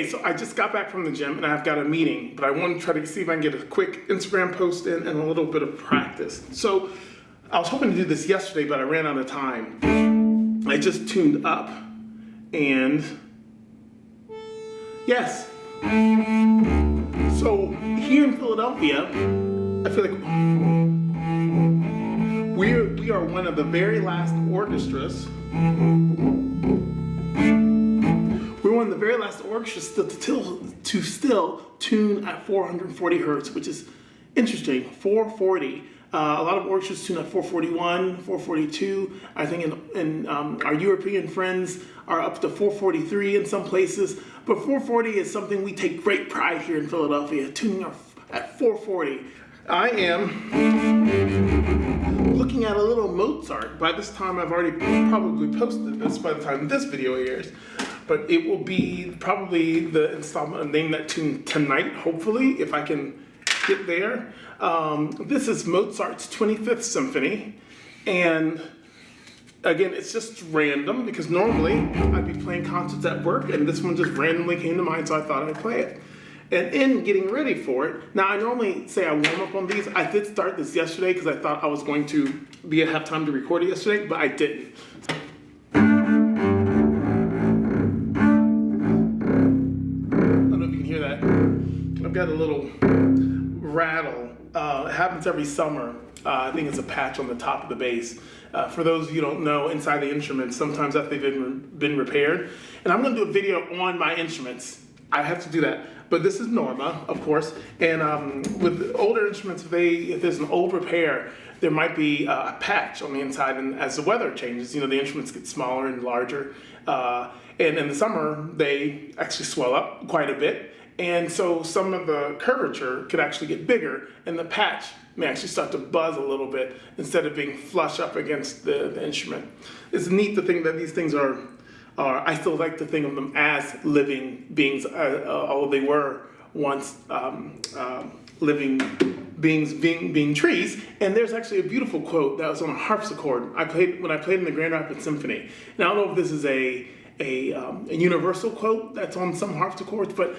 Okay, so I just got back from the gym and I've got a meeting, but I want to try to see if I can get a quick Instagram post in and a little bit of practice. So I was hoping to do this yesterday, but I ran out of time. I just tuned up and yes. So here in Philadelphia, I feel like we are one of the very last orchestras. We're one of the very last orchestras to still tune at 440 hertz, which is interesting. 440. A lot of orchestras tune at 441, 442. I think in our European friends are up to 443 in some places. But 440 is something we take great pride here in Philadelphia, tuning at 440. I am looking at a little Mozart. By this time, I've already probably posted this by the time this video airs. But it will be probably the installment of Name That Tune tonight, hopefully, if I can get there. This is Mozart's 25th Symphony. And again, it's just random because normally I'd be playing concerts at work and this one just randomly came to mind, so I thought I'd play it. And in getting ready for it, now I normally say I warm up on these. I did start this yesterday because I thought I was going to have time to record it yesterday, but I didn't. I don't know if you can hear that. I've got a little rattle. It happens every summer. I think it's a patch on the top of the bass. For those of you who don't know, inside the instruments, sometimes after they've been repaired. And I'm going to do a video on my instruments. I have to do that. But this is Norma, of course. And with older instruments, if there's an old repair, there might be a patch on the inside. And as the weather changes, the instruments get smaller and larger. And in the summer, they actually swell up quite a bit. And so some of the curvature could actually get bigger, and the patch may actually start to buzz a little bit instead of being flush up against the instrument. It's neat to think that these things are I still like to think of them as living beings, although they were once living beings being trees. And there's actually a beautiful quote that was on a harpsichord when I played in the Grand Rapids Symphony. Now I don't know if this is a universal quote that's on some harpsichords, but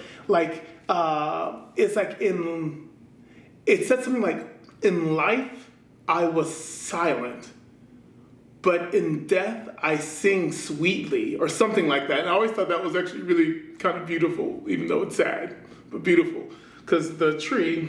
it said something like, "In life I was silent, but in death I sing sweetly," or something like that. And I always thought that was actually really kind of beautiful, even though it's sad, but beautiful, because the tree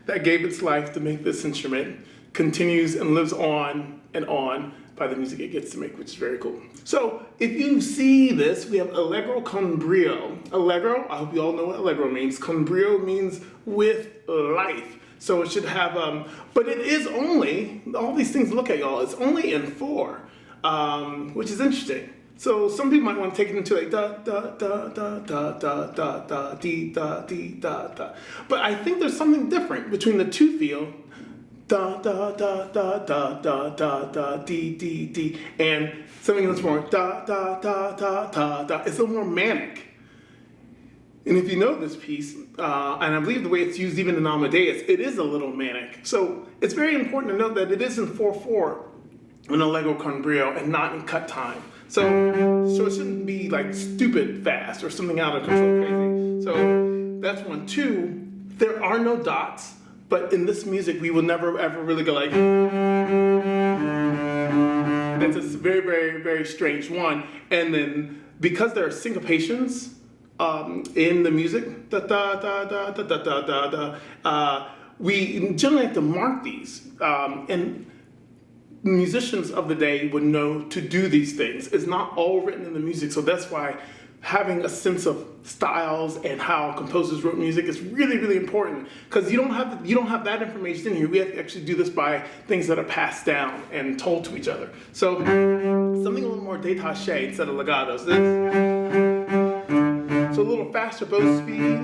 that gave its life to make this instrument continues and lives on and on by the music it gets to make, which is very cool. So if you see this, we have Allegro con brio. Allegro, I hope you all know what Allegro means. Con brio means with life. So it should have, but it is only, all these things to look at, y'all, it's only in 4, which is interesting. So some people might want to take it into like da da da da da da da da dee da dee da da. But I think there's something different between the two feel, da da da da da da da da dee dee dee, and something that's more da da da da da da. It's a little more manic. And if you know this piece, and I believe the way it's used even in Amadeus, it is a little manic. So it's very important to note that it is in 4/4 in Allegro con brio and not in cut time. So it shouldn't be like stupid fast or something out of control crazy. So that's 1. 2, there are no dots, but in this music we will never ever really go like. That's a very, very, very strange one. And then because there are syncopations in the music, da da da da da da da da da, we generally have to mark these, and musicians of the day would know to do these things. It's not all written in the music, so that's why having a sense of styles and how composers wrote music is really, really important, because you don't have that information in here. We have to actually do this by things that are passed down and told to each other. So something a little more détaché instead of legatos. So a little faster bow speed.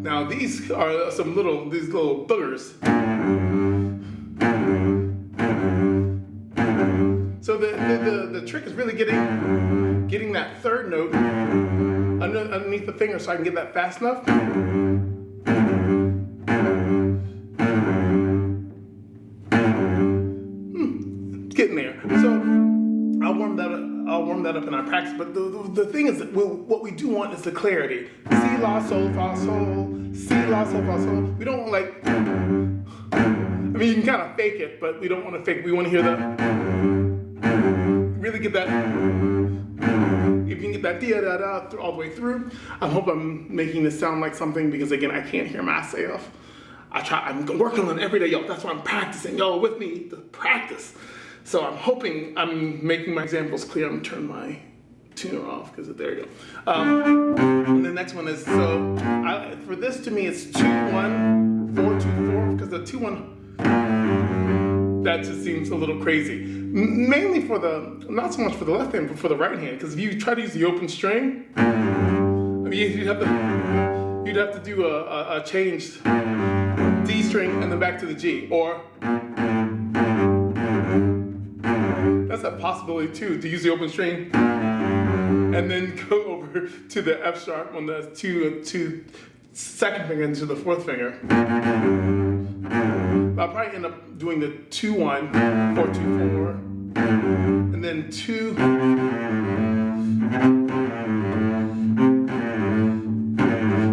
Now these are these little boogers. So the trick is really getting that third note underneath the finger so I can get that fast enough. Getting there. So I'll warm that up. I'll warm that up in our practice. But the thing is, that what we do want is the clarity. Si, la, sol, fa, sol. Si, la, sol, fa, sol. We don't like. I mean, you can kind of fake it, but we don't want to fake it. We want to hear that. Really get that. If you can get that da-da-da all the way through. I hope I'm making this sound like something because, again, I can't hear myself. I'm working on it every day, y'all. That's why I'm practicing. Y'all with me to practice. So I'm hoping I'm making my examples clear. I'm gonna turn my tuner off because there you go. And the next one is, for this to me, it's 2-1, 4-2-4, because the 2-1, that just seems a little crazy. Mainly not so much for the left hand, but for the right hand. Because if you try to use the open string, I mean, you'd have to do a changed D string and then back to the G. Or that's a possibility too, to use the open string and then go over to the F sharp on the two second finger into the fourth finger. I'll probably end up doing the 2-1, 4-2-4, and then 2.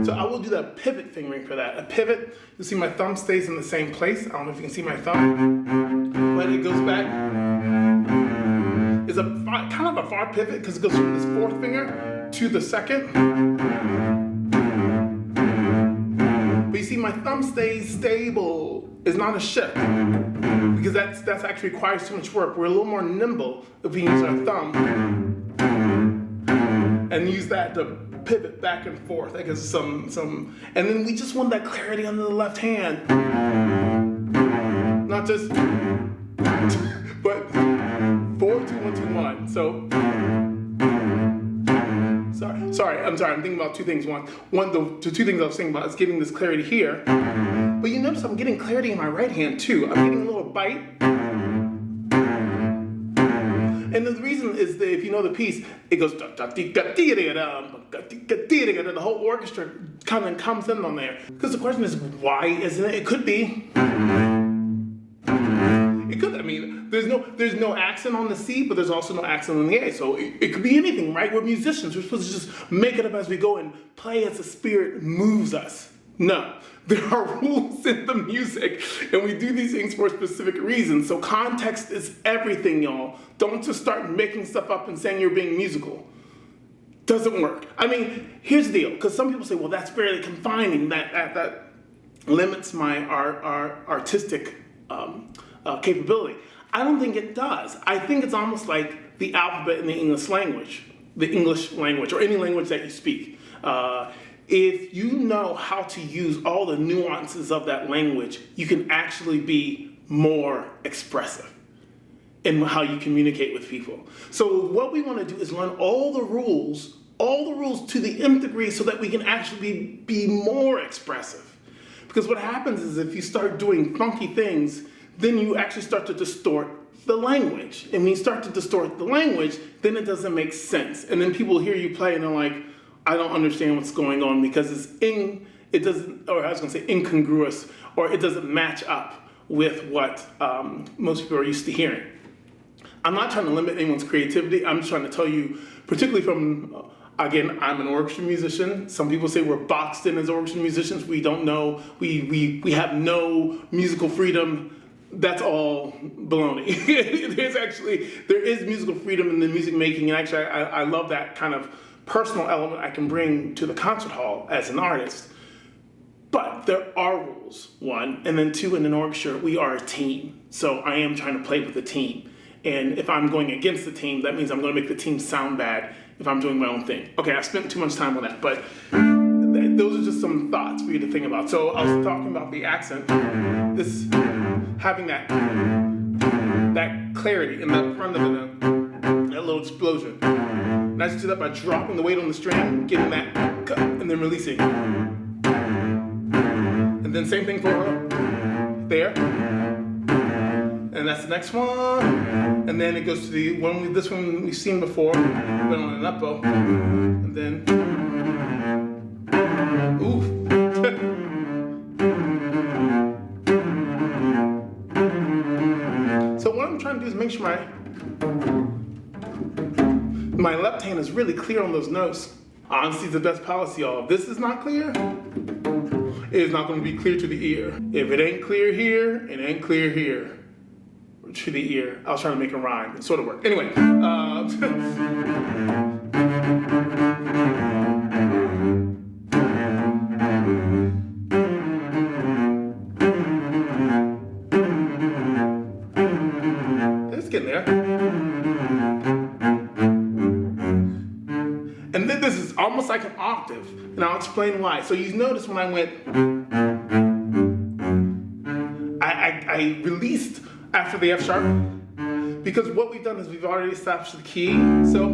So I will do that pivot fingering for that. A pivot, you'll see my thumb stays in the same place. I don't know if you can see my thumb, but it goes back. It's kind of a far pivot because it goes from this fourth finger to the second. But you see my thumb stays stable. It's not a shift because that's actually requires too much work. We're a little more nimble if we use our thumb and use that to pivot back and forth. That gives some, and then we just want that clarity on the left hand, not just, but 4-2-1-2-1. So. Sorry, I'm thinking about two things. One, the two things I was thinking about is getting this clarity here. But you notice I'm getting clarity in my right hand too. I'm getting a little bite. And the reason is that if you know the piece, it goes the whole orchestra kind of comes in on there. Because the question is, why isn't it? It could be. It could. I mean, there's no accent on the C, but there's also no accent on the A. So it could be anything, right? We're musicians. We're supposed to just make it up as we go and play as the spirit moves us. No, there are rules in the music, and we do these things for a specific reason. So context is everything, y'all. Don't just start making stuff up and saying you're being musical. Doesn't work. I mean, here's the deal, because some people say, well, that's fairly confining. That limits my artistic capability. I don't think it does. I think it's almost like the alphabet in the English language, or any language that you speak. If you know how to use all the nuances of that language, you can actually be more expressive in how you communicate with people. So what we want to do is learn all the rules to the nth degree so that we can actually be more expressive. Because what happens is if you start doing funky things, then you actually start to distort the language. And when you start to distort the language, then it doesn't make sense. And then people hear you play and they're like, I don't understand what's going on because incongruous, or it doesn't match up with what most people are used to hearing. I'm not trying to limit anyone's creativity. I'm just trying to tell you, particularly from, again, I'm an orchestra musician. Some people say we're boxed in as orchestra musicians. We don't know, we have no musical freedom. That's all baloney. There is musical freedom in the music making, and actually I love that kind of personal element I can bring to the concert hall as an artist. But there are rules, one, and then two, in an orchestra, we are a team. So I am trying to play with the team. And if I'm going against the team, that means I'm going to make the team sound bad if I'm doing my own thing. Okay, I spent too much time on that, but those are just some thoughts for you to think about. So I was talking about the accent, this having that clarity in the front of that little explosion. And I just do that by dropping the weight on the string, getting that cut, and then releasing. And then same thing for there. And that's the next one. And then it goes to this one we've seen before. Went on an up bow. And then, ooh. So what I'm trying to do is make sure My left hand is really clear on those notes. Honesty is the best policy, y'all. If this is not clear, it is not going to be clear to the ear. If it ain't clear here, it ain't clear here. To the ear. I was trying to make a rhyme. It sort of worked. Anyway. It's getting there. And then this is almost like an octave. And I'll explain why. So you notice when I went, I released after the F sharp, because what we've done is we've already established the key. So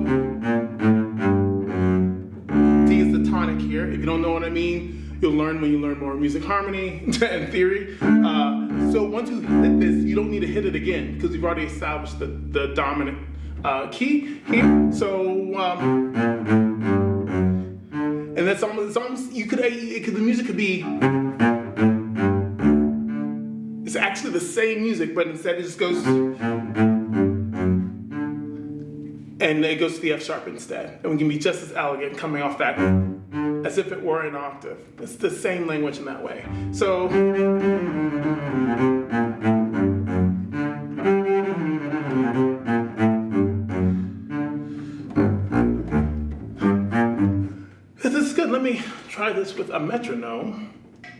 D is the tonic here. If you don't know what I mean, you'll learn when you learn more music harmony and theory. So once you hit this, you don't need to hit it again because we've already established the dominant key here. So and that's almost the music could be. It's actually the same music, but instead it just goes, and it goes to the F sharp instead. And we can be just as elegant coming off that as if it were an octave. It's the same language in that way. So, this is good. Let me try this with a metronome.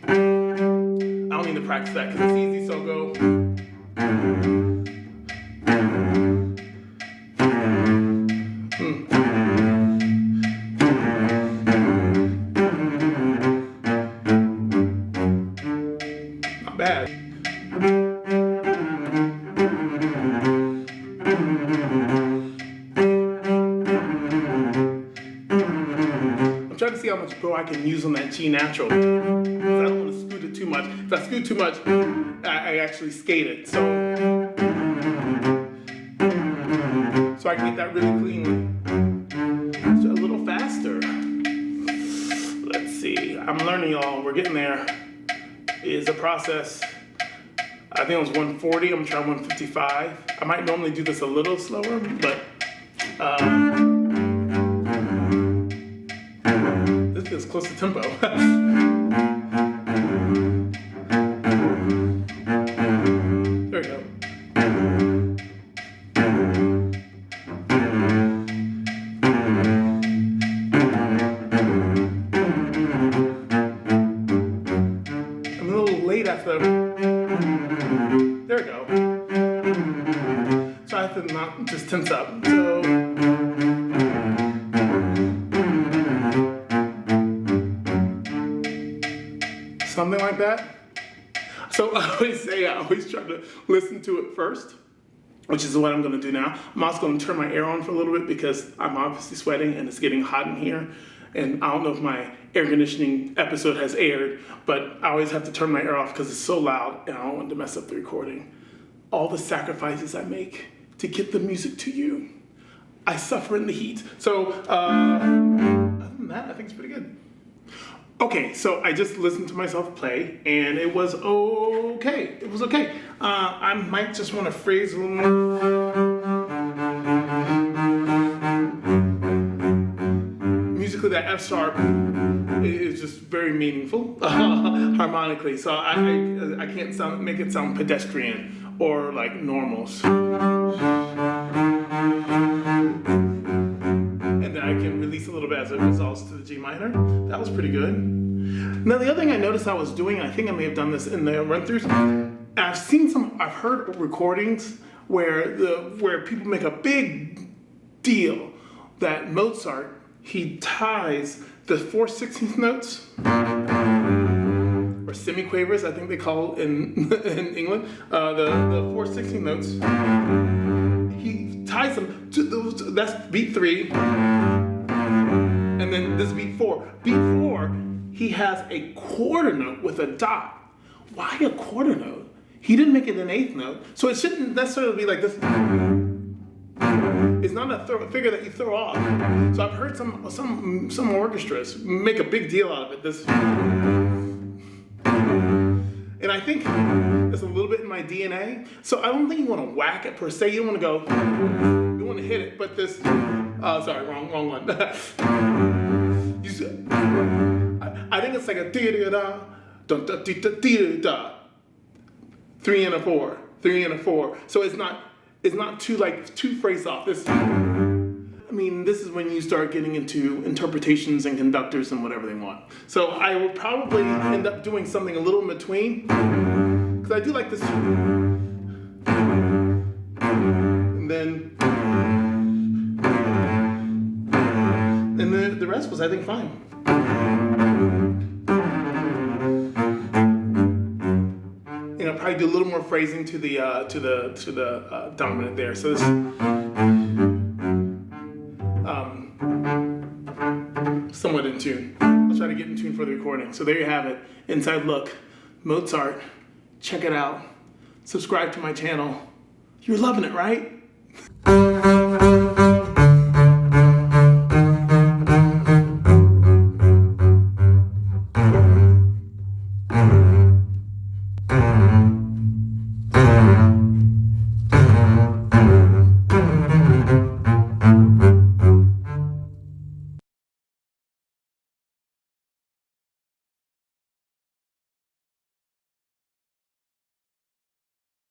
I don't need to practice that because it's easy, so go. Not bad. I'm trying to see how much bow I can use on that G natural. I don't want to scoot it too much. If I scoot too much, I actually skate it. So I can get that really cleanly. So a little faster. Let's see. I'm learning, y'all. We're getting there. It is a process. I think it was 140. I'm gonna try 155. I might normally do this a little slower, but this feels close to tempo. There we go. I'm a little late after. There we go. So I have to not just tense up. So. Something like that. So I always try to listen to it first, which is what I'm going to do now. I'm also going to turn my air on for a little bit because I'm obviously sweating and it's getting hot in here. And I don't know if my air conditioning episode has aired, but I always have to turn my air off because it's so loud and I don't want to mess up the recording. All the sacrifices I make to get the music to you, I suffer in the heat. So other than that, I think it's pretty good. Okay, so I just listened to myself play, and it was okay. It was okay. I might just want to phrase a little more. Musically, that F sharp is just very meaningful harmonically. So I can't make it sound pedestrian or like normals. And then I can release a little bit as it resolves to the G minor. That was pretty good. Now the other thing I noticed I was doing, I think I may have done this in the run-throughs, I've heard recordings where people make a big deal that Mozart, he ties the 4/16 notes, or semiquavers, I think they call in England, the 4/16 notes. He ties them to those. That's beat 3, and then this beat 4. Beat 4, he has a quarter note with a dot. Why a quarter note? He didn't make it an 8th note, so it shouldn't necessarily be like this. It's not a figure that you throw off. So I've heard some orchestras make a big deal out of it. This, and I think it's a little bit in my DNA. So I don't think you want to whack it per se. You don't want to go. we want to hit it, but this, sorry, wrong one. I think it's like a da-da-da, da-da-da-da-da, 3 and a 4, 3 and a 4. So it's not too phrased off. This is when you start getting into interpretations and conductors and whatever they want. So I will probably end up doing something a little in between, because I do like this. And then the rest was, I think, fine. And I'll probably do a little more phrasing to the dominant there. So this somewhat in tune. I'll try to get in tune for the recording. So there you have it. Inside look. Mozart. Check it out. Subscribe to my channel. You're loving it, right?